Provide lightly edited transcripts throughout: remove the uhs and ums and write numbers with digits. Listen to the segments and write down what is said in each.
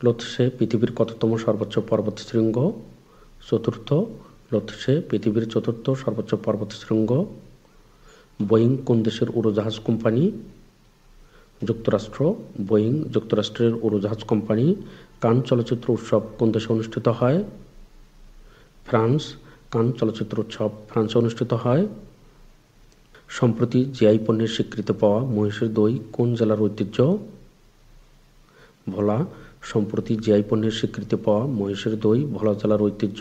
লোৎসে পৃথিবীর কততম সর্বোচ্চ পর্বত শৃঙ্গ? চতুর্থ। লোৎসে পৃথিবীর চতুর্থ সর্বোচ্চ পর্বত শৃঙ্গ। বোয়িং কোন দেশের উড়োজাহাজ কোম্পানি? যুক্তরাষ্ট্র। বোয়িং যুক্তরাষ্ট্রের উড়োজাহাজ কোম্পানি। কান চলচ্চিত্র উৎসব কোন দেশে অনুষ্ঠিত হয়? ফ্রান্স। কান চলচ্চিত্র উৎসব ফ্রান্সে অনুষ্ঠিত হয়। সম্প্রতি জিআই পণ্যের স্বীকৃতি পাওয়া মহিষের দই কোন জেলার ঐতিহ্য? ভোলা। সম্প্রতি জিআই পণ্যের স্বীকৃতি পাওয়া মহিষের দই ভোলা জেলার ঐতিহ্য।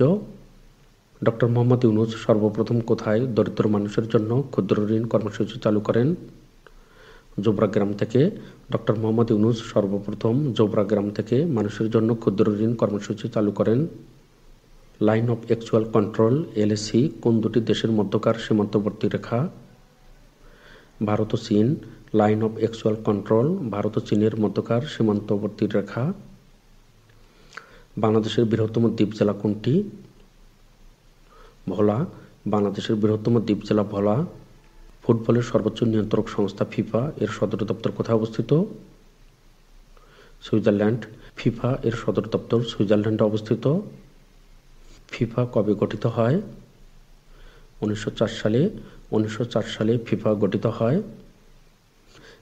ডক্টর মোহাম্মদ ইউনূস সর্বপ্রথম কোথায় দরিদ্র মানুষের জন্য ক্ষুদ্র ঋণ কর্মসূচি চালু করেন? জোবরাগ্রাম থেকে। ডক্টর মোহাম্মদ ইউনূস সর্বপ্রথম জোবরাগ্রাম থেকে মানুষের জন্য ক্ষুদ্র ঋণ কর্মসূচি চালু করেন। Line of actual control LAC কোন দুটি দেশের মধ্যকার সীমান্তবর্তী রেখা? ভারত ও চীন। Line of actual control Bharat ও চীনের মধ্যকার সীমান্তবর্তী রেখা। বাংলাদেশের বৃহত্তম দ্বীপ জেলা কোনটি? ভোলা। বাংলাদেশের বৃহত্তম দ্বীপ জেলা ভোলা। ফুটবলের সর্বোচ্চ নিয়ন্ত্রক সংস্থা ফিফা এর সদর দপ্তর কোথায় অবস্থিত? সুইজারল্যান্ড। ফিফা এর সদর দপ্তর সুইজারল্যান্ডে অবস্থিত। ফিফা কবে গঠিত হয়? 1904 সালে। 1904 সালে ফিফা গঠিত হয়।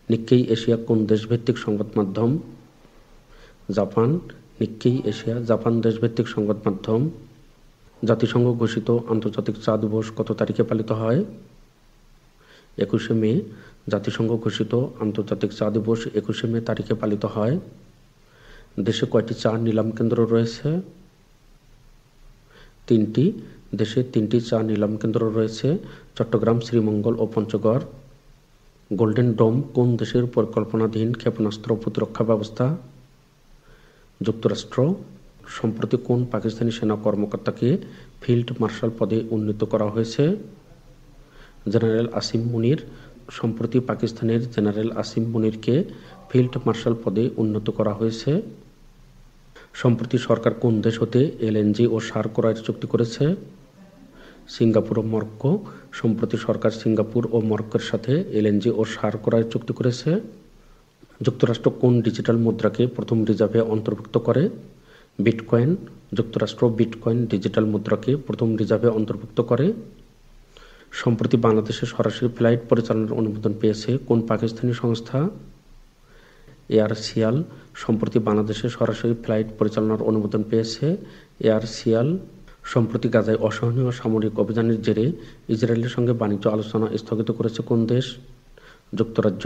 নিক্কেই এশিয়া কোন দেশভিত্তিক সংবাদ মাধ্যম? জাপান। নিক্কেই এশিয়া জাপান দেশভিত্তিক সংবাদ মাধ্যম। জাতিসংঘ ঘোষিত আন্তর্জাতিক চা দিবস কত তারিখে পালিত হয়? 21শে মে। জাতিসংঘ ঘোষিত আন্তর্জাতিক চা দিবস 21শে মে তারিখে পালিত হয়। দেশে কয়টি চা নিলাম কেন্দ্র রয়েছে? 3টি। দেশে 3টি চা নিলাম কেন্দ্র রয়েছে, চট্টগ্রাম, শ্রীমঙ্গল ও পঞ্চগড়। গোল্ডেন ডোম কোন দেশের পরিকল্পনাধীন ক্ষেপণাস্ত্র প্রতিরক্ষা ব্যবস্থা? যুক্তরাষ্ট্র। সম্প্রতি কোন পাকিস্তানি সেনা কর্মকর্তাকে ফিল্ড মার্শাল পদে উন্নীত করা হয়েছে? জেনারেল আসিম মুনির। সম্প্রতি পাকিস্তানের জেনারেল আসিম মুনিরকে ফিল্ড মার্শাল পদে উন্নীত করা হয়েছে। সম্প্রতি সরকার কোন দেশ হতে এলএনজি ও সার ক্রয়ের চুক্তি করেছে? সিঙ্গাপুর ও মরক্কো। সম্প্রতি সরকার সিঙ্গাপুর ও মরক্কোর সাথে এলএনজি ও সার ক্রয়ের চুক্তি করেছে। যুক্তরাষ্ট্র কোন ডিজিটাল মুদ্রাকে প্রথম রিজার্ভে অন্তর্ভুক্ত করে? বিটকয়েন। যুক্তরাষ্ট্র বিটকয়েন ডিজিটাল মুদ্রাকে প্রথম রিজার্ভে অন্তর্ভুক্ত করে। সম্প্রতি বাংলাদেশে সরাসরি ফ্লাইট পরিচালনার অনুমোদন পেয়েছে কোন পাকিস্তানি সংস্থা? এয়ারসিয়াল। সম্প্রতি বাংলাদেশে সরাসরি ফ্লাইট পরিচালনার অনুমোদন পেয়েছে এয়ারসিয়াল। সম্প্রতি গাজায় অসহনীয় সামরিক অভিযানের জেরে ইসরায়েলের সঙ্গে বাণিজ্য আলোচনা স্থগিত করেছে কোন দেশ? যুক্তরাজ্য।